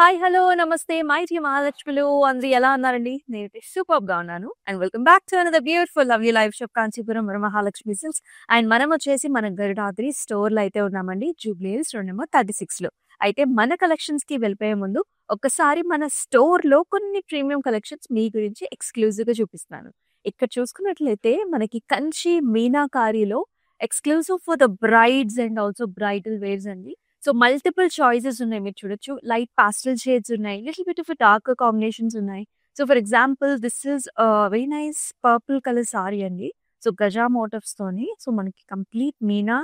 Hi! Hello! నమస్తే. My dear మహాలక్ష్ములు అందరూ ఎలా ఉన్నారండి? నేనైతే సూపర్బ్‌గా ఉన్నాను. And welcome back to another beautiful lovely live show Kanchipuram Varamahalakshmi silks. And మనమొచ్చేసి మన గరుడాద్రి స్టోర్‌లో అయితే ఉన్నామండి. జూబ్లీ హిల్స్ రోడ్ నంబర్ 36లో. అయితే మన కలెక్షన్స్‌కి వెళ్ళిపోయే ముందు ఒక్కసారి మన స్టోర్‌లో కొన్ని ప్రీమియం కలెక్షన్స్ మీ గురించి ఎక్స్‌క్లూజివ్‌గా చూపిస్తున్నాను. ఇక్కడ చూసుకున్నట్లయితే మనకి కంచి మీనాకారిలో exclusive for the brides and also bridal wears అండి. సో, మల్టిపుల్ చాయిసెస్ ఉన్నాయి మీరు చూడొచ్చు. లైట్ పాస్టెల్ షేడ్స్ ఉన్నాయి. Little bit of dark combinations ఉన్నాయి. So, for example this is very nice purple colour sari అండి. సో, గజా మోటివ్స్‌తోని సో, మనకి కంప్లీట్ మీనా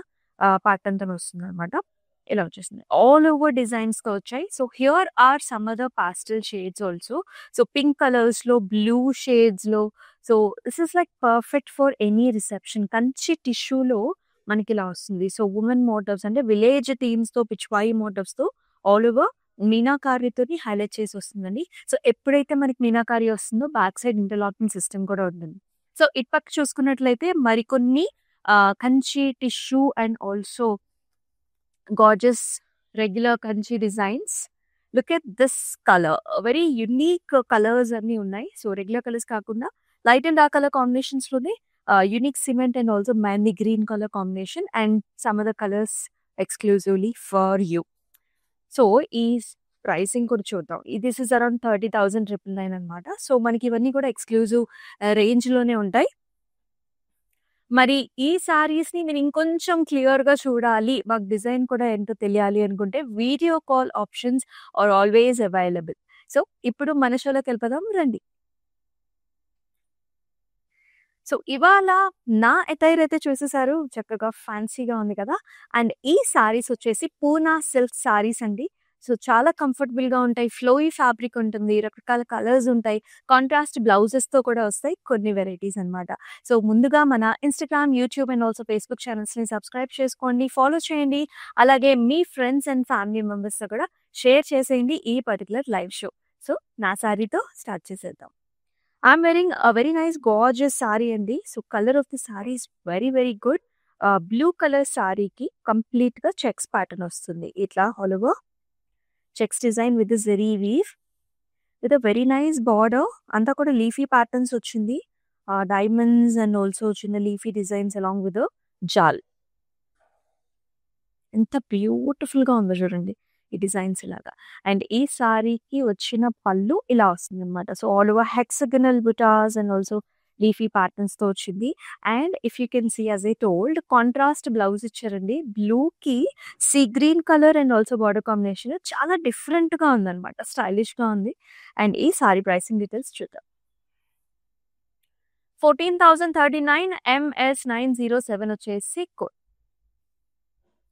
ప్యాటర్న్‌తోని వస్తుందనమాట. ఇలా వచ్చేసింది. ఆల్ ఓవర్ డిజైన్స్‌తో వచ్చాయి. So, here are some other pastel shades also. So, pink కలర్స్‌లో, blue షేడ్స్‌లో so, this is like perfect for any reception. Kanchi టిష్యూలో మనకిలా వస్తుంది. సో, వుమెన్ మోటివ్స్ అంటే విలేజ్ థీమ్స్‌తో పిచ్‌వాయి మోటివ్స్‌తో ఆల్ ఓవర్ మీనాకారితోని హైలైట్ చేసి వస్తుందండి. సో, ఎప్పుడైతే మనకి మీనాకారి వస్తుందో బ్యాక్ సైడ్ ఇంటర్లాకింగ్ సిస్టమ్ కూడా ఉంటుంది. సో, ఇటుపక్క చూసుకున్నట్లయితే మరికొన్ని Kanchi tissue and also gorgeous regular Kanchi designs. Look at this colour. Very unique colours అన్నీ ఉన్నాయి. సో, రెగ్యులర్ కలర్స్ కాకుండా లైట్ అండ్ డార్క్ కలర్ కాంబినేషన్స్‌లోనే unique cement and also manly green color combination and some other colors exclusively for you. So, ఈ pricing కూడా చూద్దాం. This is around 30,999 అనమాట. So, మనకి ఇవన్నీ కూడా ఎక్స్‌క్లూజివ్ రేంజ్‌లోనే ఉంటాయి. మరి ఈ శారీస్‌ని మీరు ఇంకొంచెం క్లియర్‌గా చూడాలి, మాకు డిజైన్ కూడా ఏంటో తెలియాలి అనుకుంటే video call options are always available. So, ఇప్పుడు మన షోలోకెళ్ళిపోదాం రండి. సో, ఇవాళ నా అటైర్ అయితే చూసేసారు. చక్కగా ఫ్యాన్సీగా ఉంది కదా! అండ్ ఈ శారీస్ వచ్చేసి పూనా సిల్క్ శారీస్ అండి. సో, చాలా కంఫర్టబుల్‌గా ఉంటాయి. ఫ్లోయీ ఫ్యాబ్రిక్ ఉంటుంది. రకరకాల కలర్స్ ఉంటాయి. కాంట్రాస్ట్ బ్లౌజెస్‌తో కూడా వస్తాయి. కొన్ని వెరైటీస్ అనమాట. సో, ముందుగా మన Instagram, YouTube and also Facebook ఛానల్స్‌ని సబ్స్క్రైబ్ చేసుకోండి. ఫాలో చేయండి. అలాగే మీ ఫ్రెండ్స్ అండ్ ఫ్యామిలీ మెంబర్స్‌తో కూడా షేర్ చేసేయండి ఈ పర్టిక్యులర్ లైవ్ షో. సో, నా శారీతో స్టార్ట్ చేసేద్దాం. I'm wearing a very nice gorgeous saree అండి. So, colour of the sari is very very good. Blue colour సారీకి కంప్లీట్‌గా చెక్స్ ప్యాటర్న్ వస్తుంది. ఇట్లా all over checks design with zari weave with a very nice border. అంతా కూడా leafy patterns వచ్చింది. Diamonds and also చిన్న leafy designs along with jaal. ఎంత బ్యూటిఫుల్‌గా ఉందో చూడండి ఈ డిజైన్స్ ఇలాగా. అండ్ ఈ సారీకి వచ్చిన పళ్ళు ఇలా వస్తుందనమాట. So, all over hexagonal butas and also leafy ప్యాటర్న్స్‌తో వచ్చింది. And if you can see as I told contrast blouse ఇచ్చారండి. బ్లూకి sea green colour and also border combination చాలా డిఫరెంట్‌గా ఉందనమాట. స్టైలిష్‌గా ఉంది. అండ్ ఈ సారీ ప్రైసింగ్ డీటెయిల్స్ చూద్దాం. 14,039 MS907 వచ్చేసి కోడ్.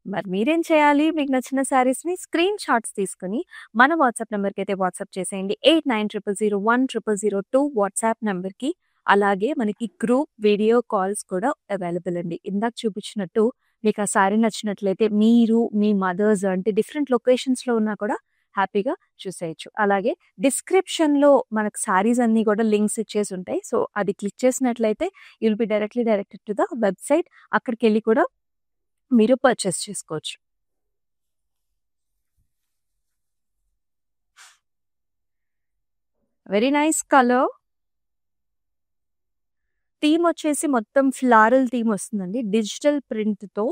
మరి మీరేం చేయాలి? మీకు నచ్చిన శారీస్‌ని స్క్రీన్ షాట్స్ తీసుకొని మన వాట్సాప్ నంబర్‌కైతే వాట్సాప్ చేసేయండి. 8900010002 వాట్సాప్ నంబర్‌కి. అలాగే మనకి గ్రూప్ వీడియో కాల్స్ కూడా అవైలబుల్ అండి. ఇందాక చూపించినట్టు మీకు ఆ శారీ నచ్చినట్లయితే మీరు, మీ మదర్స్ అంటే డిఫరెంట్ లొకేషన్స్‌లో ఉన్నా కూడా హ్యాపీగా చూసేయొచ్చు. అలాగే డిస్క్రిప్షన్‌లో మనకు శారీస్ అన్నీ కూడా లింక్స్ ఇచ్చేసి ఉంటాయి. సో, అది క్లిక్ చేసినట్లయితే you will be directly directed to the website. అక్కడికెళ్ళి కూడా మీరు పర్చేస్ చేసుకోవచ్చు. Very nice colour. థీమ్ వచ్చేసి మొత్తం ఫ్లారల్ థీమ్ వస్తుందండి. డిజిటల్ ప్రింట్‌తో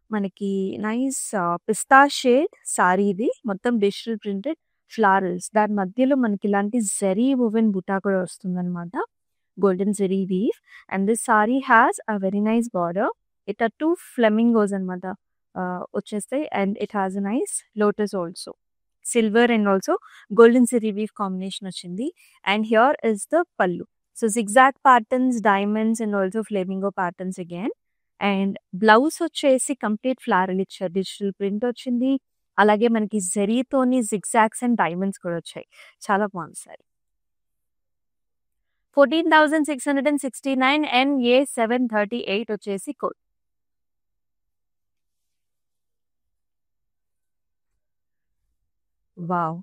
మనకి నైస్ పిస్తా షేడ్ సారీ ఇది. మొత్తం డిజిటల్ ప్రింటెడ్ ఫ్లారల్స్. దాని మధ్యలో మనకి ఇలాంటి జరీ వువెన్ బుటా కూడా వస్తుందనమాట. Golden zari weave. And this sari has a very nice border. It are 2 flamingos అనమాట వచ్చేస్తాయి. And it has a nice lotus also. Silver and also golden zari weave combination వచ్చింది. And here is the pallu. So, zigzag patterns, diamonds and also flamingo patterns again. And blouse వచ్చేసి complete floral ఇచ్చారు. Digital print వచ్చింది. అలాగే మనకి జరీతోని zigzags and diamonds కూడా వచ్చాయి. చాలా బాగుంది సారీ. 14,669 NA738 వచ్చేసి కోడ్. వావ్!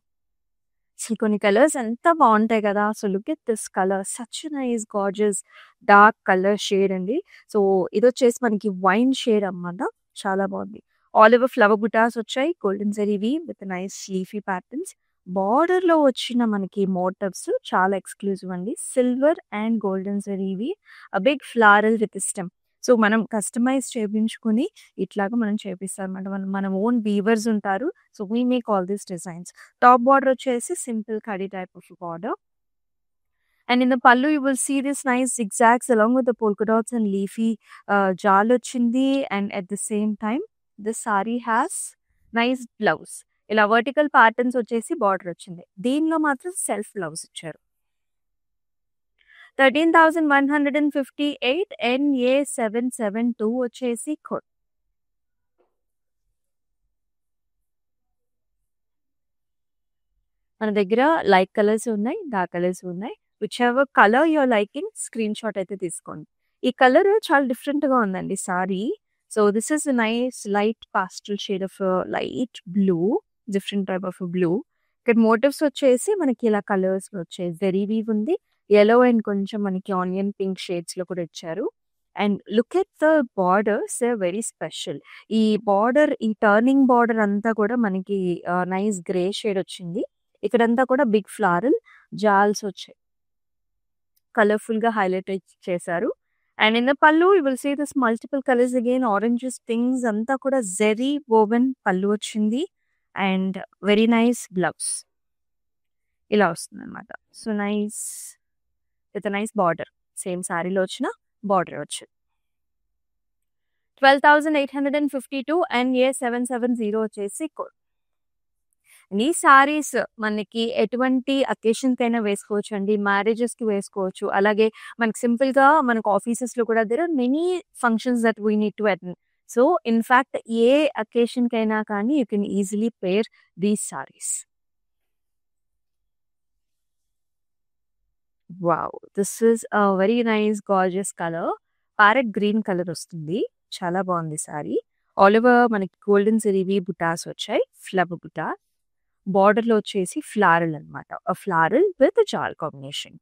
అసలు కొన్ని కలర్స్ ఎంత బావుంటాయి కదా! So, look at this colour. Such nice gorgeous dark colour shade అండి. సో, ఇదొచ్చేసి మనకి వైన్ షేడ్ అన్నమాట. చాలా బావుంది. ఆల్ ఓవర్ ఫ్లవర్ బుటాస్ వచ్చాయి. Golden zari weave with nice leafy patterns. బార్డర్‌లో వచ్చిన మనకి మోటివ్స్ చాలా ఎక్స్‌క్లూజివ్ అండి. సిల్వర్ అండ్ గోల్డెన్ జరీవి big floral with stem. So, మనం కస్టమైజ్ చేపించుకొని ఇట్లాగా మనం చేపిస్తామన్నమాట. మన ఓన్ వీవర్స్ ఉంటారు. So, we make all these designs. Top border వచ్చేసి సింపుల్ కడీ type of border. And in the pallu, you will see this nice zigzags along with the polka dots and leafy jal ochindi. And at the same time, the saree has nice blouse. ఇలా vertical patterns వచ్చేసి border వచ్చింది. దీనిలో మాత్రం self blouse ఇచ్చారు. 13,158 NA772 వచ్చేసి కోడ్. మన దగ్గర లైట్ కలర్స్ ఉన్నాయి, డార్క్ కలర్స్ ఉన్నాయి. Whichever colour your liking screenshot అయితే తీసుకోండి. ఈ కలర్ చాలా డిఫరెంట్‌గా ఉందండి sari. So, this is a nice light pastel shade of light blue, different type of blue. ఇక్కడ మోటివ్స్ వచ్చేసి మనకి ఇలా కలర్స్‌లో వచ్చాయి. జరీ వీవ్ ఉంది. యెల్లో అండ్ కొంచెం మనకి ఆనియన్ పింక్ షేడ్స్‌లో కూడా ఇచ్చారు. And look at the borders very special. ఈ బార్డర్, ఈ టర్నింగ్ బార్డర్ అంతా కూడా మనకి నైస్ గ్రే షేడ్ వచ్చింది. ఇక్కడంతా కూడా బిగ్ ఫ్లారల్ జాల్స్ వచ్చాయి. కలర్‌ఫుల్‌గా హైలైట్ చేశారు. And in the pallu you will see this multiple colours again oranges, pinks అంతా కూడా జెరీ వోవెన్ పల్లు వచ్చింది. And very nice blouse. ఇలా వస్తుందన్నమాట. So, nice with nice border. Same సారీలో వచ్చిన బార్డర్ వచ్చింది. 12,852 NA770 వచ్చేసి కోడ్. ఈ సారీస్ మనకి ఎటువంటి అకేషన్‌కైనా వేసుకోవచ్చండి. మ్యారేజెస్‌కి వేసుకోవచ్చు. అలాగే మనకి సింపుల్‌గా మనకు ఆఫీసెస్‌లో కూడా there are many functions that we need to attend. So, in fact ఏ అకేషన్‌కైనా కానీ you can easily pair these saris. Wow! This is a very nice gorgeous colour. Parrot green colour వస్తుంది. చాలా బాగుంది సారీ. ఆల్ ఓవర్ మనకి గోల్డెన్ జరీవి బుటాస్ వచ్చాయి. Flower buta. బార్డర్‌లో వచ్చేసి ఫ్లారల్ అన్నమాట. Floral with jaal combination.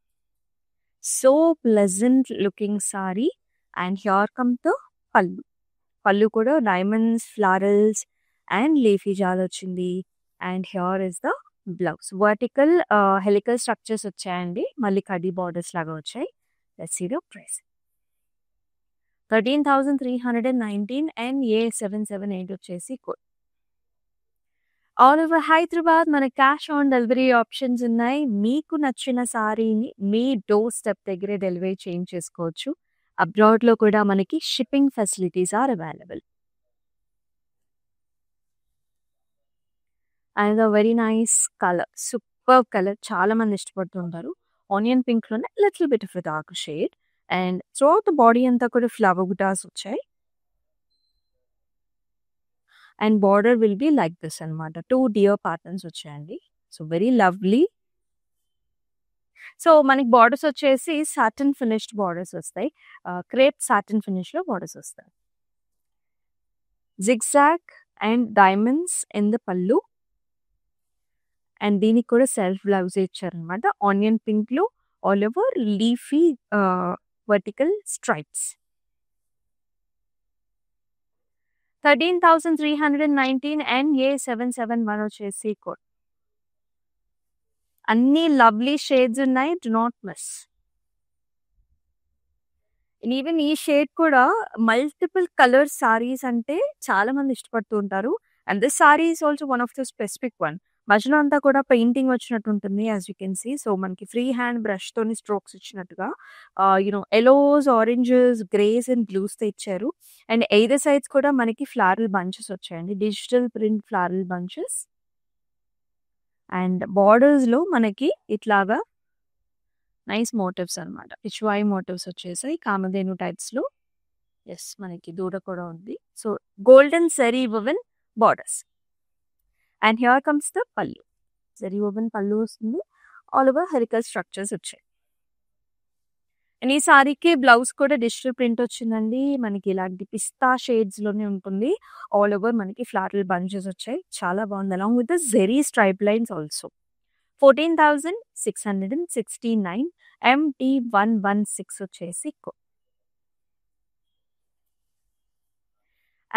So pleasant looking sari. And here come the pallu. Pallu కూడా diamonds, florals and leafy jaal వచ్చింది. And here is the blouse. Vertical helical structures వచ్చాయండి. మళ్ళీ కడ్డీ బార్డర్స్ లాగా వచ్చాయి. Let's see the price. 13,319 NA778 వచ్చేసి కోడ్. ఆల్ ఓవర్ హైదరాబాద్ మన cash on delivery options ఉన్నాయి. మీకు నచ్చిన సారీని మీ డోర్ స్టెప్ దగ్గరే డెలివరీ చేయించేసుకోవచ్చు. అబ్రాడ్‌లో కూడా మనకి shipping facilities are available. And the very nice colour. Superb colour. చాలా మంది ఇష్టపడుతూ ఉంటారు. ఆనియన్ పింక్‌లోనే little bit of a dark shade. And throughout the body అంతా కూడా ఫ్లవర్ బుటాస్ వచ్చాయి. And border will be like this అన్నమాట. 2 డియర్ ప్యాటర్న్స్ వచ్చాయండి. So, very lovely. సో, మనకి బార్డర్స్ వచ్చేసి సాటిన్ ఫినిష్డ్ బార్డర్స్ వస్తాయి. క్రేప్ సాటిన్ ఫినిష్‌లో బార్డర్స్ వస్తాయి. Zigzag and diamonds in the pallu. And దీనికి కూడా సెల్ఫ్ బ్లౌజ్ ఇచ్చారన్నమాట. ఆనియన్ పింక్‌లో all over leafy vertical stripes. 13,319 NA771 వచ్చేసి కోడ్. అన్ని లవ్లీ షేడ్స్ ఉన్నాయి. Do not miss. ఈవెన్ ఈ షేడ్ కూడా మల్టిపుల్ కలర్ సారీస్ అంటే చాలా మంది ఇష్టపడుతూ ఉంటారు. And this saree is also one of the specific one. మధ్యలో అంతా కూడా పెయింటింగ్ వచ్చినట్టు ఉంటుంది as you can see. So, మనకి ఫ్రీ హ్యాండ్ బ్రష్‌తోని స్ట్రోక్స్ ఇచ్చినట్టుగా యెల్లోస్, ఆరెంజెస్, గ్రేస్ అండ్ బ్లూస్‌తో ఇచ్చారు. అండ్ ఎయిదర్ సైడ్స్ కూడా మనకి ఫ్లారల్ బంచెస్ వచ్చాయండి. Digital print floral bunches. And బార్డర్స్‌లో మనకి ఇట్లాగా నైస్ మోటివ్స్ అన్నమాట. పిచ్వాయి మోటివ్స్ వచ్చేసాయి. కామధేను టైప్స్‌లో. యెస్, మనకి దూడ కూడా ఉంది. So, golden zari woven borders. And here comes the పల్లు. జరీ వువెన్ పల్లు వస్తుంది. ఆల్ ఓవర్ హెలికల్ స్ట్రక్చర్స్ వచ్చాయి. అండ్ ఈ సారీకి బ్లౌజ్ కూడా డిజిటల్ ప్రింట్ వచ్చిందండి. మనకి ఇలాంటి పిస్తా షేడ్స్‌లోనే ఉంటుంది. ఆల్ ఓవర్ మనకి ఫ్లారల్ బంచెస్ వచ్చాయి. చాలా బాగుంది. Along with the zari stripe lines also. 14,669 MT116 వచ్చేసి కోడ్.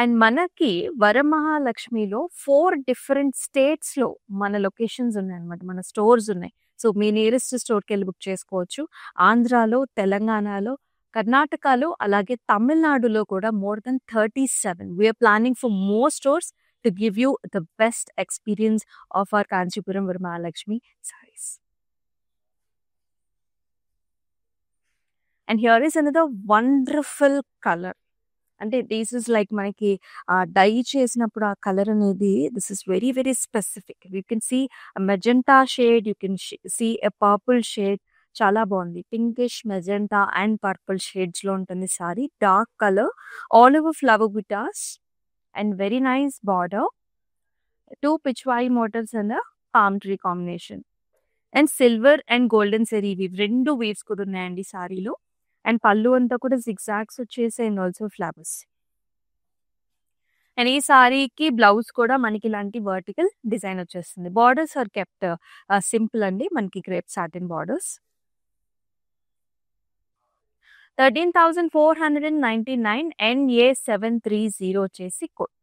అండ్ మనకి వరమహాలక్ష్మిలో 4 డిఫరెంట్ స్టేట్స్‌లో మన లొకేషన్స్ ఉన్నాయన్నమాట. మన స్టోర్స్ ఉన్నాయి. సో, మీ నియరెస్ట్ స్టోర్‌కెళ్ళి బుక్ చేసుకోవచ్చు. ఆంధ్రాలో, తెలంగాణలో, కర్ణాటకలో, అలాగే తమిళనాడులో కూడా more than 37. We are planning for more stores to give you the best experience of our Kanchipuram Varamahalakshmi sarees. And here is another wonderful color. అంటే దిస్ ఇస్ లైక్ మనకి డై చేసినప్పుడు ఆ కలర్ అనేది this is very very specific. You can see magenta shade, you can see a purple shade. చాలా బాగుంది. Pinkish, magenta and purple షేడ్స్లో ఉంటుంది saree. Dark colour, all over flower butas and very nice border. 2 pichwai motifs and palm tree combination. And silver and golden zari weave 2 weaves కూడా ఉన్నాయండి సారీలో. And పళ్ళు అంతా కూడా జిగ్జాగ్స్ వచ్చేసి అండ్ ఆల్సో ఫ్లవర్స్. అండ్ ఈ సారీకి బ్లౌజ్ కూడా మనకి ఇలాంటి వర్టికల్ డిజైన్ వచ్చేస్తుంది. బార్డర్స్ ఆర్ కెప్ట్ సింపుల్ అండి. మనకి క్రేప్ సాటిన్ బార్డర్స్. 13,499 NA730 వచ్చేసి code.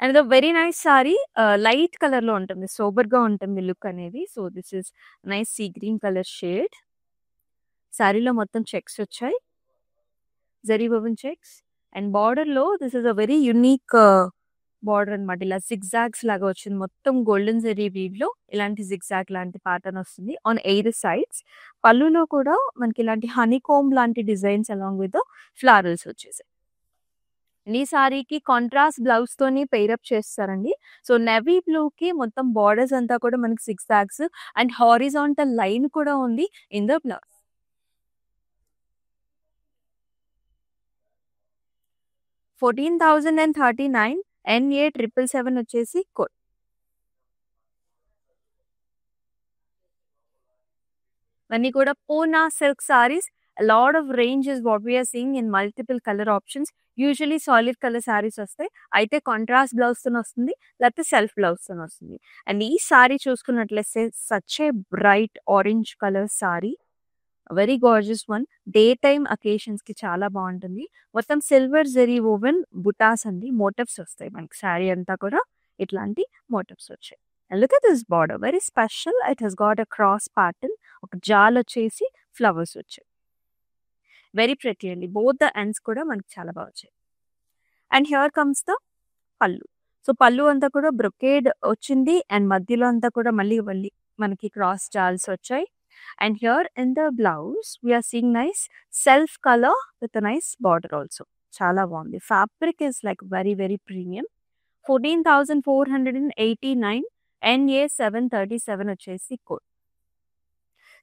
And very nice saree. Light colour లో ఉంటుంది. సోబర్ గా ఉంటుంది లుక్ అనేది. So this is nice sea green colour shade. సారీలో మొత్తం చెక్స్ వచ్చాయి, zari woven checks. And border లో this is a very unique border అనమాట. ఇలా జిగ్జాగ్స్ లాగా వచ్చింది. మొత్తం గోల్డెన్ జరీ వీవ్ లో ఇలాంటి జిగ్జాగ్ లాంటి ప్యాటర్న్ వస్తుంది ఆన్ ఎయిర్ సైడ్స్. పళ్ళులో కూడా మనకి ఇలాంటి హనీకోమ్ లాంటి డిజైన్స్ అలాంగ్ విత్ ఫ్లారల్స్ వచ్చేసాయి. ఈ సారీకి కాంట్రాస్ట్ బ్లౌజ్ తోని పెయిరప్ చేస్తారండి. సో నెవీ బ్లూ కి మొత్తం బార్డర్స్ అంతా కూడా మనకి సిగ్జాగ్స్ అండ్ హారిజాంటల్ లైన్ కూడా ఉంది ఇన్ ద బ్లౌజ్. 14,039 NA777 వచ్చేసి కోడ్. అన్నీ కూడా Poona silk saris. A lot of range is what we are seeing in multiple color options. Usually solid colour saris వస్తాయి. అయితే కాంట్రాస్ట్ బ్లౌజ్ తో వస్తుంది, లేకపోతే సెల్ఫ్ బ్లౌజ్ తో వస్తుంది. అండ్ ఈ సారీ చూసుకున్నట్లయితే such a bright orange colour sorry, very gorgeous one. Day time occasions కి చాలా బాగుంటుంది. మొత్తం సిల్వర్ జరీ ఓవెన్ బుటాస్ అండి, మోటివ్స్ వస్తాయి మనకి. సారీ అంతా కూడా ఇట్లాంటి మోటివ్స్ వచ్చాయి. And look at this border, very special. It has got a cross pattern. ఒక జాల్ వచ్చేసి ఫ్లవర్స్ వచ్చాయి. వెరీ ప్రెటీ అండి. బోత్ ద ఎండ్స్ కూడా మనకి చాలా బాగా వచ్చాయి. అండ్ హియర్ కమ్స్ ద పళ్ళు. సో పళ్ళు అంతా కూడా బ్రొకేడ్ వచ్చింది అండ్ మధ్యలో అంతా కూడా మళ్ళీ మనకి క్రాస్ జాల్స్ వచ్చాయి. And here in the blouse we're seeing nice self colour with nice border also. చాలా బాగుంది. Fabric is like very very premium. 14,489 NA737 వచ్చేసి కోడ్.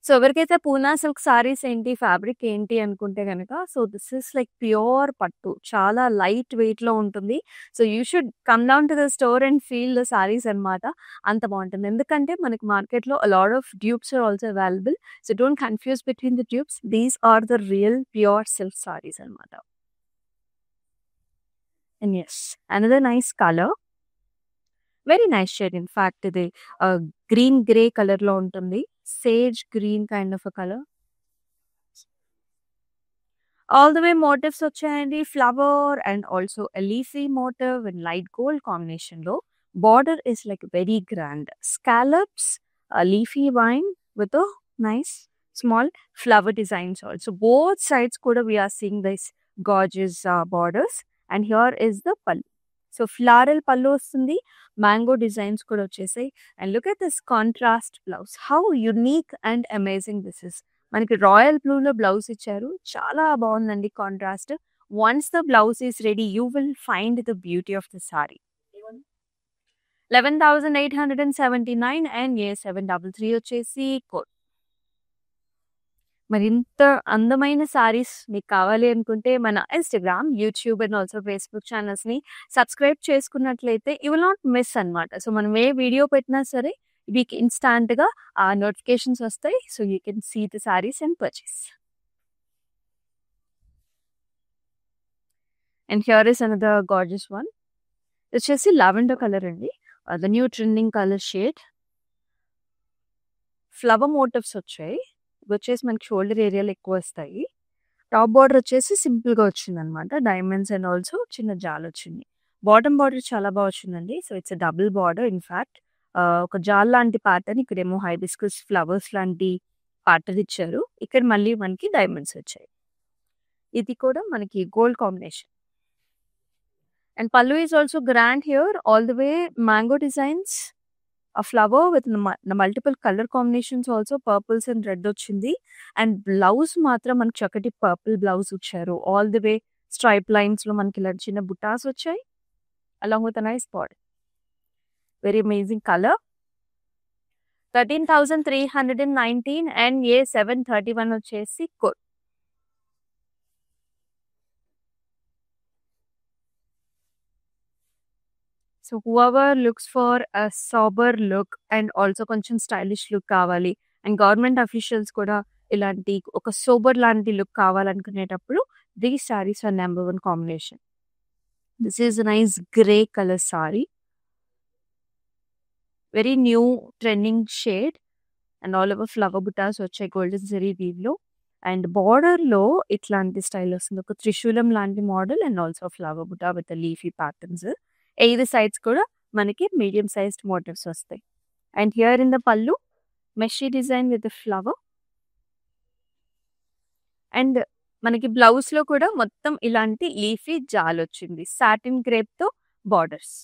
సో ఎవరికైతే పూనా సిల్క్ సారీస్ ఏంటి, ఫ్యాబ్రిక్ ఏంటి అనుకుంటే కనుక, so this is like pure పట్టు. చాలా లైట్ వెయిట్ లో ఉంటుంది. So you should come down to the store and feel the sarees అనమాట. అంత బాగుంటుంది. ఎందుకంటే మనకి మార్కెట్ లో lot of dupes are also available. So don't confuse between the dupes. These are the real pure silk sarees అనమాట. And yes, another nice colour, very nice shade. In fact ఇది green grey colour లో ఉంటుంది. Sage green kind of a colour. All the way motifs వచ్చాయండి. Flower and also leafy motif and light gold combination లో. Border is like very grand. Scallops, leafy vine with nice small flower designs also. Both sides కూడా we're seeing this gorgeous borders. And here is the pallu. So floral pallu వస్తుంది, mango designs కూడా వచ్చేసాయి. And look at this contrast blouse. How unique and amazing this is. మనకి royal బ్లూలో blouse ఇచ్చారు. చాలా బాగుందండి contrast. Once the blouse is ready you will find the beauty of the sorry. 11,879 NA733 వచ్చేసి code. మరి ఇంత అందమైన సారీస్ మీకు కావాలి అనుకుంటే మన Instagram, YouTube and also Facebook channels ని సబ్స్క్రైబ్ చేసుకున్నట్లయితే యూ విల్ నాట్ మిస్ అనమాట. సో మనం ఏ వీడియో పెట్టినా సరే మీకు ఇన్స్టాంట్ గా ఆ నోటిఫికేషన్స్ వస్తాయి. So you can see the saris and purchase. And here is another gorgeous one. వచ్చేసి లావెండర్ కలర్ అండి. The new trending colour shade. Flower motifs వచ్చాయి. ఇవి వచ్చేసి మనకి షోల్డర్ ఏరియాలో ఎక్కువ వస్తాయి. టాప్ బార్డర్ వచ్చేసి సింపుల్గా వచ్చిందనమాట. డైమండ్స్ అండ్ ఆల్సో చిన్న జాల్ వచ్చింది. బాటమ్ బార్డర్ చాలా బాగా వచ్చిందండి. So it's double border in fact. ఒక జాల్ లాంటి ప్యాటర్న్, ఇక్కడేమో హైబిస్కస్ ఫ్లవర్స్ లాంటి ప్యాటర్న్ ఇచ్చారు. ఇక్కడ మళ్ళీ మనకి డైమండ్స్ వచ్చాయి. ఇది కూడా మనకి గోల్డ్ కాంబినేషన్. అండ్ పల్లు is also grand here, all the way mango designs, a flower with the multiple color combinations also, purples and red వచ్చింది. అండ్ బ్లౌజ్ మాత్రం మనకి చక్కటి పర్పుల్ బ్లౌజ్ ఇచ్చారు. All the way stripe lines లో మనకి ఇలా చిన్న బుటాస్ వచ్చాయి, along with nice border. Very amazing colour. 13,319 and A731 వచ్చేసి code. So whoever looks for a sober look and also కొంచెం స్టైలిష్ లుక్ కావాలి, అండ్ గవర్నమెంట్ అఫీషియల్స్ కూడా ఇలాంటి ఒక సోబర్ లాంటి లుక్ కావాలనుకునేటప్పుడు these sarees are number 1 combination. This is nice grey colour sorry, very new trending shade, and all over flower butas వచ్చాయి golden zari weave లో. And border లో ఇట్లాంటి స్టైల్ వస్తుంది, ఒక త్రిశూలం లాంటి model and also flower buta with leafy patterns. 8 sides కూడా మనకి మీడియం సైజ్డ్ మోటివ్స్ వస్తాయి. And here in the pallu మెషీ డిజైన్ విత్ ఫ్లవర్. అండ్ మనకి బ్లౌజ్ లో కూడా మొత్తం ఇలాంటి లీఫీ జాల్ వచ్చింది, సాటిన్ క్రేప్ తో బార్డర్స్.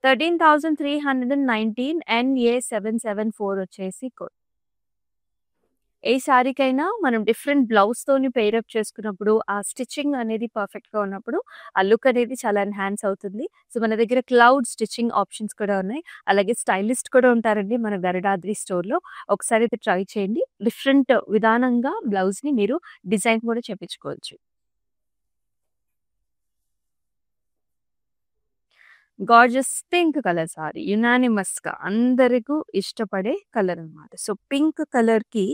13,319 అండ్ A774 వచ్చేసి కోడ్. ఏ శారీకైనా మనం డిఫరెంట్ బ్లౌజ్ తోని పేరప్ చేసుకున్నప్పుడు ఆ స్టిచ్చింగ్ అనేది పర్ఫెక్ట్ గా ఉన్నప్పుడు ఆ లుక్ అనేది చాలా ఎన్హాన్స్ అవుతుంది. సో మన దగ్గర క్లౌడ్ స్టిచ్చింగ్ ఆప్షన్స్ కూడా ఉన్నాయి, అలాగే స్టైలిస్ట్ కూడా ఉంటారండి మన గరుడాద్రి స్టోర్ లో. ఒకసారి అయితే ట్రై చేయండి, డిఫరెంట్ విధానంగా బ్లౌజ్ ని మీరు డిజైన్ కూడా చేపించుకోవచ్చు. Gorgeous pink colour saree, unanimous గా అందరికీ ఇష్టపడే కలర్ అన్నమాట. సో పింక్ కలర్ కి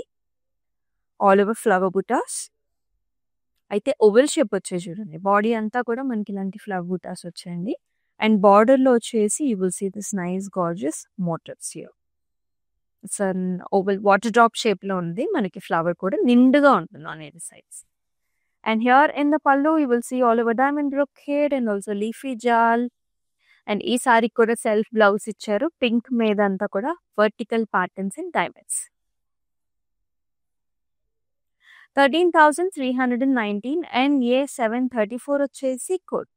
ఆల్ ఓవర్ ఫ్లవర్ బుటాస్ అయితే ఓవెల్ షేప్ వచ్చాయి చూడండి. బాడీ అంతా కూడా మనకి ఇలాంటి ఫ్లవర్ బుటాస్ వచ్చాయండి. అండ్ బార్డర్ లో వచ్చేసి you will see this nice gorgeous motifs here. It's an oval water drop shape లో ఉంది, మనకి ఫ్లవర్ కూడా నిండుగా ఉంటుంది on eight sides. And here in the pallu you will see all over diamond brocade and also leafy jaal. And ఈ sorry కూడా self blouse ఇచ్చారు, pink మీద అంతా కూడా vertical patterns in diamonds. 13,319 and A734 వచ్చేసి code.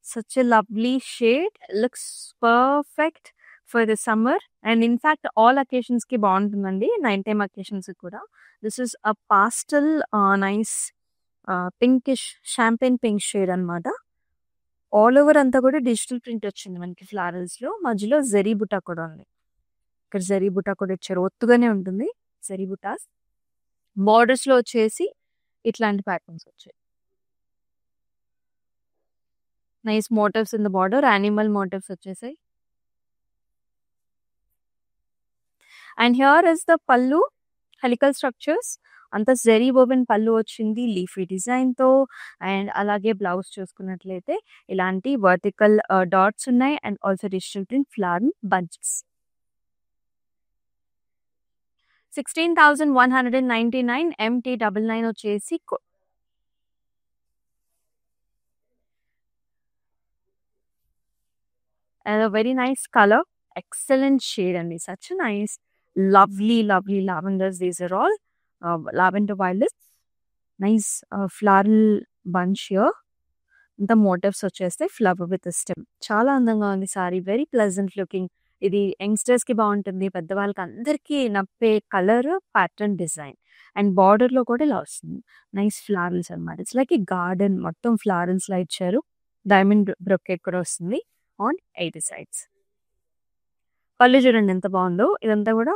Such a lovely shade, looks perfect for the summer and in fact all occasions కి బాగుంటుందండి, night time occasions కూడా. This is a pastel nice pinkish champagne pink shade అన్నమాట. All over అంతా కూడా digital print వచ్చింది మనకి florals లో, మధ్యలో జరీ బుటా కూడా ఉంది. ఇక్కడ జరీ బుటా కూడా ఇచ్చారు, ఒత్తుగానే ఉంటుంది జరీ బుటాస్. బార్డర్స్ లో వచ్చేసి ఇట్లాంటి ప్యాటర్న్స్ వచ్చాయి, nice motifs in the border, animal motifs వచ్చేసాయి. And here is the pallu, helical structures, అంత జరీ వోవెన్ పల్లు వచ్చింది లీఫీ డిజైన్ తో. అండ్ అలాగే బ్లౌజ్ చూసుకున్నట్లయితే ఇలాంటి వర్టికల్ డాట్స్ ఉన్నాయి and also digital print flower bunches. 16,199 MT99 వచ్చేసి very nice colour, excellent shade అండి. Such nice lovely lavenders, these are all lavender violets, nice floral bunch here. ఇంత motifs వచ్చేస్తే flower with stem, చాలా అందంగా ఉంది saree, very pleasant looking. ఇది youngsters కి బాగుంటుంది, పెద్దవాళ్ళకి అందరికీ నప్పే colour, pattern, design. And border లో కూడా ఇలా వస్తుంది నైస్ ఫ్లారల్స్ అన్నమాట. ఇట్స్ లైక్ ఈ గార్డెన్ మొత్తం ఫ్లారల్స్ లా ఇచ్చారు. డైమండ్ బ్రొకేట్ కూడా వస్తుంది ఆన్ 8 సైడ్స్. పళ్ళు చూడండి ఎంత బాగుందో, ఇదంతా కూడా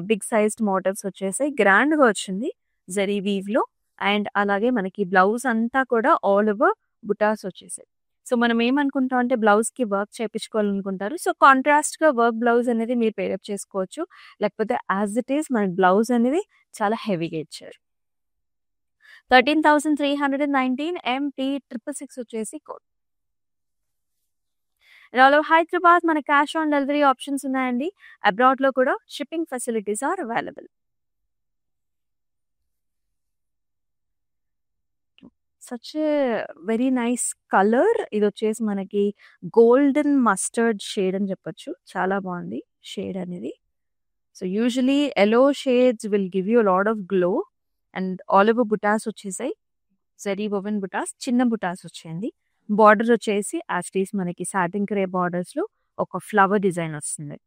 బిగ్ సైజ్డ్ మోటివ్స్ వచ్చేసాయి, గ్రాండ్ గా వచ్చింది జరీ వీవ్ లో. అండ్ అలాగే మనకి బ్లౌజ్ అంతా కూడా ఆల్ ఓవర్ బుటాస్ వచ్చేసాయి. సో మనం ఏమనుకుంటాం అంటే బ్లౌజ్ కి వర్క్ చేయించుకోవాలనుకుంటారు, సో కాంట్రాస్ట్ గా వర్క్ బ్లౌజ్ అనేది మీరు పేరప్ చేసుకోవచ్చు, లేకపోతే యాజ్ ఇట్ ఈస్ మన బ్లౌజ్ అనేది చాలా హెవీగా ఇచ్చారు. 13,319 MT666 వచ్చేసి కోడ్. ఆల్ ఓవర్ హైదరాబాద్ మన క్యాష్ ఆన్ డెలివరీ ఆప్షన్స్ ఉన్నాయండి. అబ్రాడ్‌లో కూడా shipping facilities are available. Such a very nice colour. ఇదొచ్చేసి మనకి గోల్డెన్ మస్టర్డ్ షేడ్ అని చెప్పొచ్చు. చాలా బాగుంది షేడ్ అనేది. So usually yellow shades will give you lot of glow. And all over butas వచ్చేసాయి. జరీ వోవెన్ బుటాస్, చిన్న బుటాస్ వచ్చాయండి. బార్డర్ వచ్చేసి యాజ్ ఇట్ ఈస్ మనకి సాటిన్ క్రే బార్డర్స్‌లో ఒక ఫ్లవర్ డిజైన్ వస్తుంది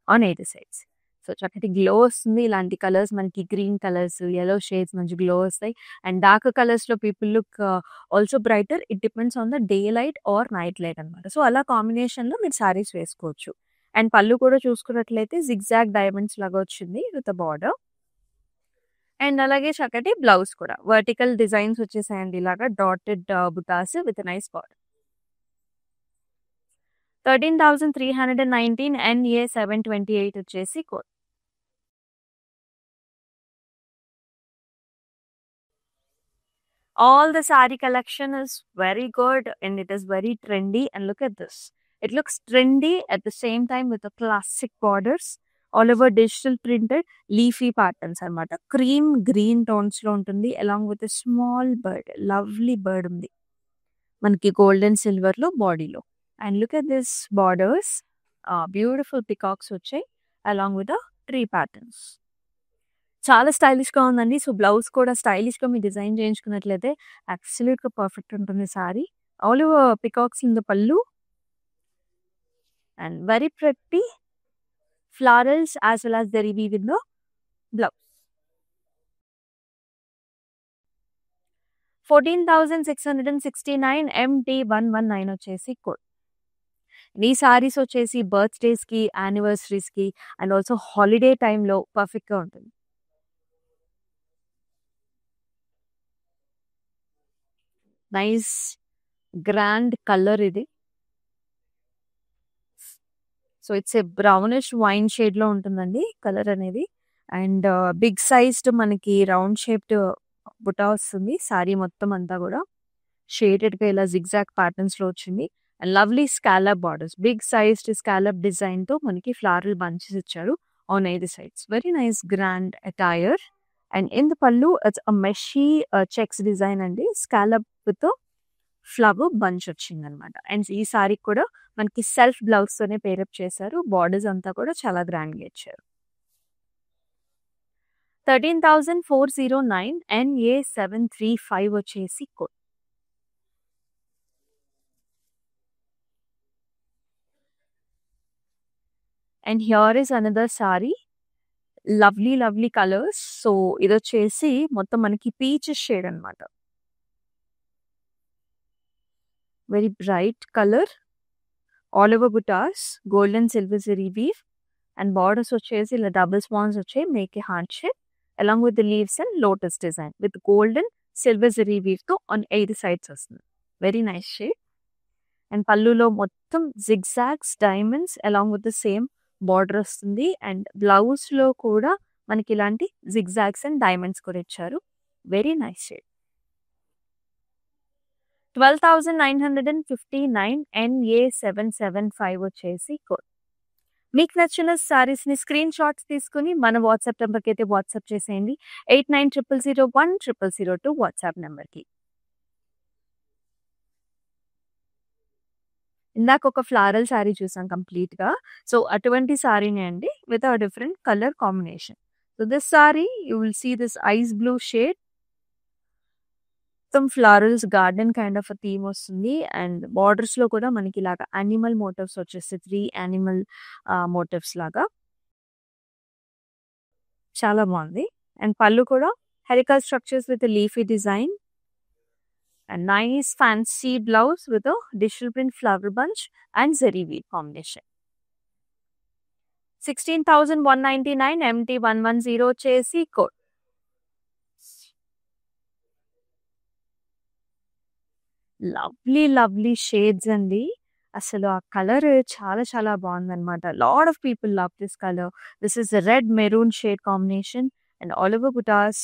ఆన్ ఎయిత్ సైడ్స్. సో చక్కటి గ్లో వస్తుంది. ఇలాంటి కలర్స్ మనకి గ్రీన్ కలర్స్, యెల్లో షేడ్స్ మంచి గ్లో వస్తాయి. అండ్ డార్క్ కలర్స్‌లో people look also brighter. It depends on the day light or night light అనమాట. సో అలా కాంబినేషన్‌లో మీరు శారీస్ వేసుకోవచ్చు. అండ్ పళ్ళు కూడా చూసుకున్నట్లయితే జిగ్‌జాగ్ డైమండ్స్ లాగా వచ్చింది విత్ బార్డర్. అండ్ అలాగే చక్కటి బ్లౌజ్ కూడా వర్టికల్ డిజైన్స్ వచ్చేసాయండి. ఇలాగా dotted butas with nice border. 13,319 NA728 వచ్చేసి code. All the saree collection is very good and it is very trendy. And look at this. It looks trendy at the same time with the classic borders. All over digital printed leafy patterns అనమాట. Cream green tones లో ఉంటుంది. along with a small bird, lovely bird ఉంది మనకి golden silver లో బాడీలో. And look at this borders, beautiful peacocks వచ్చాయి along with the tree patterns. చాలా స్టైలిష్‌గా ఉందండి. సో బ్లౌజ్ కూడా స్టైలిష్‌గా మీరు డిజైన్ చేయించుకున్నట్లయితే అబ్సల్యూట్‌గా పర్ఫెక్ట్ ఉంటుంది saree. All over peacocks in the pallu and very pretty florals as well as zari weave in the blouse. 14,669 MT119 వచ్చేసి కోడ్. ఈ సారీస్ వచ్చేసి బర్త్‌డేస్‌కి, యానివర్సరీస్‌కి అండ్ ఆల్సో హాలిడే టైమ్‌లో పర్ఫెక్ట్‌గా ఉంటుంది. నైస్ గ్రాండ్ కలర్ ఇది. So it's a brownish wine shade లో ఉంటుందండి కలర్ అనేది. అండ్ బిగ్ సైజ్డ్ మనకి రౌండ్ షేప్డ్ బుటా వస్తుంది. సారీ మొత్తం అంతా కూడా షేడెడ్ గా ఇలా జిగ్జాగ్ ప్యాటర్న్స్ లో వచ్చింది. And lovely scallop borders, big sized scallop design తో మనకి ఫ్లారల్ బంచెస్ ఇచ్చారు on eighth sides. Very nice grand attire. And in the pallu it's a మెషీ చెక్స్ డిజైన్ అండి. స్కాలప్ విత్ ఫ్లవర్ బంచ్ వచ్చింది అనమాట. అండ్ ఈ సారీ కూడా మనకి సెల్ఫ్ బ్లౌజ్ తోనే పేరప్ చేశారు. బార్డర్స్ అంతా కూడా చాలా గ్రాండ్ గా ఇచ్చారు. 13,409 NA735 వచ్చేసి code. And here is another sari. Lovely colours. So ఇది వచ్చేసి మొత్తం మనకి పీచ్ షేడ్ అనమాట. Very bright colour. All over బుటాస్ golden silver zari weave and borders వచ్చేసి ఇలా డబుల్ స్పాన్స్ వచ్చాయి. Make a heart shape along with the leaves and lotus design with golden silver zari weave తో ఆన్ ఎయిత్ సైడ్స్ వస్తుంది. Very nice shade. And పళ్ళులో మొత్తం zigzags diamonds along with the same border వస్తుంది. And blouse లో కూడా మనకి ఇలాంటి zigzags and diamonds కూడా ఇచ్చారు. Very nice shade. 12,959 NA775 వచ్చేసి కోడ్. మీకు నచ్చిన సారీస్ ని స్క్రీన్ షాట్స్ తీసుకుని మన వాట్సాప్ నెంబర్కి అయితే వాట్సాప్ చేసేయండి. 8900010002 వాట్సాప్ నెంబర్కి. ఇందాక ఒక ఫ్లారల్ సారీ చూసాం కంప్లీట్ గా. సో అటువంటి సారీనే అండి with a different colour combination. So this saree you will see this ice blue shade. మొత్తం florals garden kind of theme వస్తుంది. అండ్ బార్డర్స్ లో కూడా మనకి ఇలాగా యానిమల్ మోటివ్స్ వచ్చేస్తాయి. 3 యానిమల్ మోటివ్స్ లాగా చాలా బాగుంది. అండ్ పళ్ళు కూడా helical structures with leafy design and nice fancy blouse with digital print flower bunch and zari weave combination. 16,199 MT110 వచ్చేసి కోడ్. లవ్లీ షేడ్స్ అండి. అసలు ఆ కలర్ చాలా బాగుందన్నమాట. Lot of people love this colour. This is red maroon shade combination and all over butas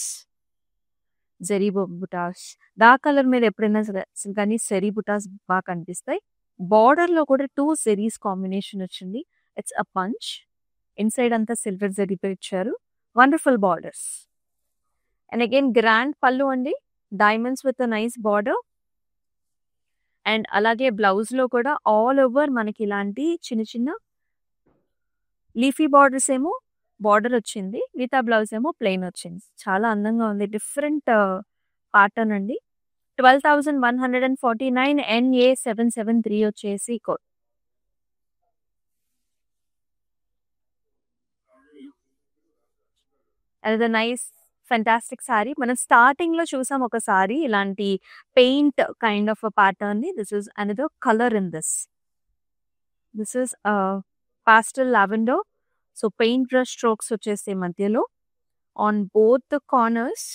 zari butas. Dark colour మీద ఎప్పుడైనా సరే కానీ జరీ బుటాస్ బాగా కనిపిస్తాయి. బార్డర్‌లో కూడా 2 జరీస్ కాంబినేషన్ వచ్చింది. It's a punch. ఇన్‌సైడ్ అంతా సిల్వర్ జరీతో ఇచ్చారు. Wonderful borders. And again grand పల్లు అండి. Diamonds with a nice border. And అలాగే బ్లౌజ్‌లో కూడా ఆల్ ఓవర్ మనకి ఇలాంటి చిన్న చిన్న లీఫీ బార్డర్స్ ఏమో బార్డర్ వచ్చింది. మిగతా బ్లౌజ్ ఏమో ప్లెయిన్ వచ్చింది. చాలా అందంగా ఉంది. డిఫరెంట్ ప్యాటర్న్ అండి. 12,149 NA773 వచ్చేసి కోడ్. అది నైస్ ఫెంటాస్టిక్ సారీ. మనం స్టార్టింగ్‌లో చూసాం ఒక సారీ ఇలాంటి పెయింట్ కైండ్ ఆఫ్ ప్యాటర్న్‌ని. This is another colour in this. This is pastel lavender. So paint brush strokes వచ్చేసాయి మధ్యలో. On both the corners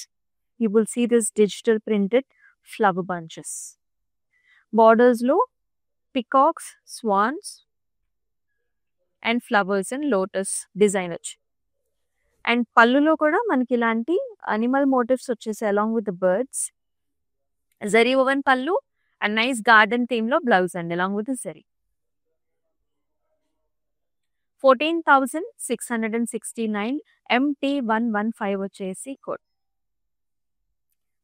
you will see this digital printed flower bunches. బార్డర్స్‌లో peacocks, swans and flowers and lotus design వచ్చి. And పళ్ళులో కూడా మనకి ఇలాంటి animal motifs వచ్చేసాయి along with the birds. Zari woven pallu and nice garden theme లో blouse అండి along with zari. 14,669 MT115 వచ్చేసి కోడ్.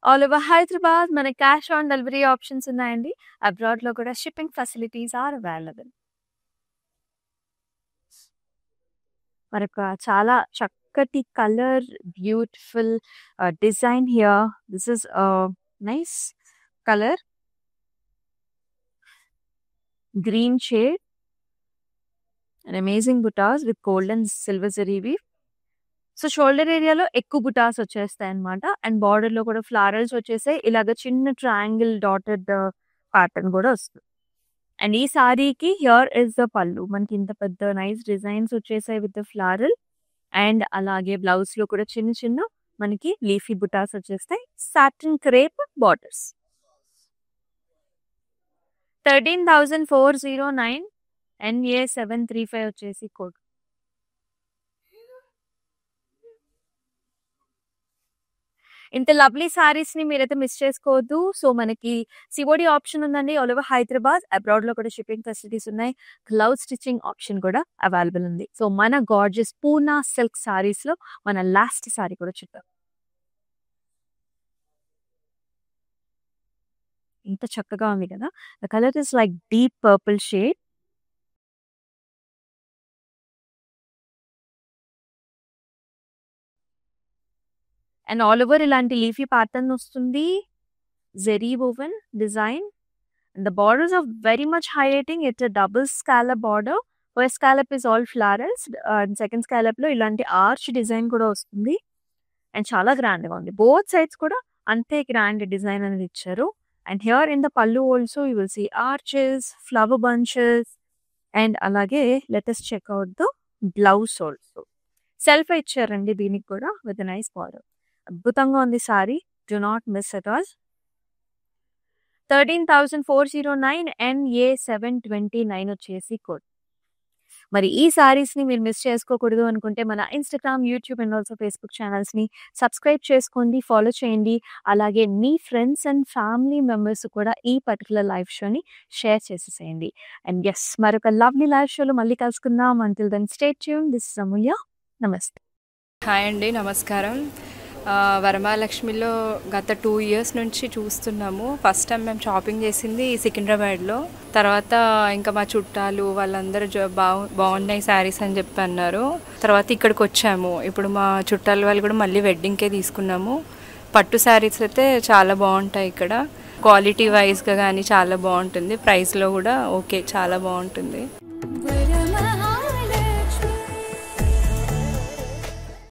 ఆల్ ఓవర్ హైదరాబాద్ మన క్యాష్ ఆన్ డెలివరీ ఆప్షన్స్ ఉన్నాయండి. అబ్రాడ్ లో కూడా షిప్పింగ్ ఫెసిలిటీస్ ఆర్ అవైలబుల్. మరొక చాలా చక్కటి colour, beautiful design here. This is nice colour, green shade and amazing బుటాస్ with gold and silver zari weave. So shoulder ఏరియాలో ఎక్కువ బుటాస్ వచ్చేస్తాయి అనమాట. అండ్ బార్డర్ లో కూడా ఫ్లారల్స్ వచ్చేసాయి. ఇలాగ చిన్న ట్రయాంగిల్ డాటెడ్ ప్యాటర్న్ కూడా వస్తుంది. అండ్ ఈ సారీకి హియర్ ఇస్ ద పళ్ళు. మనకి ఇంత పెద్ద నైస్ డిజైన్స్ వచ్చేసాయి విత్ ద ఫ్లారల్. అండ్ అలాగే బ్లౌజ్ లో కూడా చిన్న చిన్న మనకి లీఫీ బుటాస్ వచ్చేస్తాయి. Satin crepe borders. 13,409 NA735 వచ్చేసి కోడ్. ఇంత లవ్లీ సారీస్ ని మీరైతే మిస్ చేసుకోవద్దు. సో మనకి సిఓడి ఆప్షన్ ఉందండి ఆల్ ఓవర్ హైదరాబాద్. అబ్రాడ్ లో కూడా షిప్పింగ్ ఫెసిలిటీస్ ఉన్నాయి. క్లౌడ్ స్టిచ్చింగ్ ఆప్షన్ కూడా అవైలబుల్ ఉంది. సో మన గార్జియస్ పూనా సిల్క్ సారీస్ లో మన లాస్ట్ సారీ కూడా చూద్దాం. ఇంత చక్కగా ఉంది కదా. The colour is like deep purple shade. And all over ఇలాంటి లీఫీ ప్యాటర్న్ వస్తుంది. Zari woven design. The borders are very much highlighting. It's a double scallop border. First scallop is all florals. And second scallop లో ఇలాంటి arch design కూడా వస్తుంది. And చాలా grand గా ఉంది. Both sides కూడా అంతే గ్రాండ్ డిజైన్ అనేది ఇచ్చారు. And here in the pallu also you will see arches, flower bunches. And అలాగే let us check out the blouse also. Self ఇచ్చారండి దీనికి కూడా విత్ నైస్ బార్డర్. అద్భుతంగా ఉంది saree. Do not miss at all. 13,409 NA729 వచ్చేసి code. మరి ఈ సారీస్ ని మీరు మిస్ చేసుకోకూడదు అనుకుంటే మన Instagram, YouTube and also Facebook channels ని సబ్స్క్రైబ్ చేసుకోండి, ఫాలో చేయండి. అలాగే మీ ఫ్రెండ్స్ అండ్ ఫ్యామిలీ మెంబర్స్ కూడా ఈ పర్టికులర్ లైవ్ షోని షేర్ చేసేసేయండి. అండ్ ఎస్, మరొక లవ్లీ లైవ్ షోలో మళ్ళీ కలుసుకుందాం. Until then stay tune. This is Amulya. నమస్తే. హాయ్ అండి, నమస్కారం. వరమహాలక్ష్మిలో గత 2 years నుంచి చూస్తున్నాము. ఫస్ట్ టైం మేము షాపింగ్ చేసింది సికింద్రాబాద్లో. తర్వాత ఇంకా మా చుట్టాలు వాళ్ళందరూ బాగున్నాయి శారీస్ అని చెప్పి అన్నారు. తర్వాత ఇక్కడికి వచ్చాము. ఇప్పుడు మా చుట్టాల వాళ్ళు కూడా మళ్ళీ వెడ్డింగ్కే తీసుకున్నాము. పట్టు శారీస్ అయితే చాలా బాగుంటాయి ఇక్కడ. క్వాలిటీ వైజ్గా కానీ చాలా బాగుంటుంది. ప్రైస్లో కూడా ఓకే, చాలా బాగుంటుంది.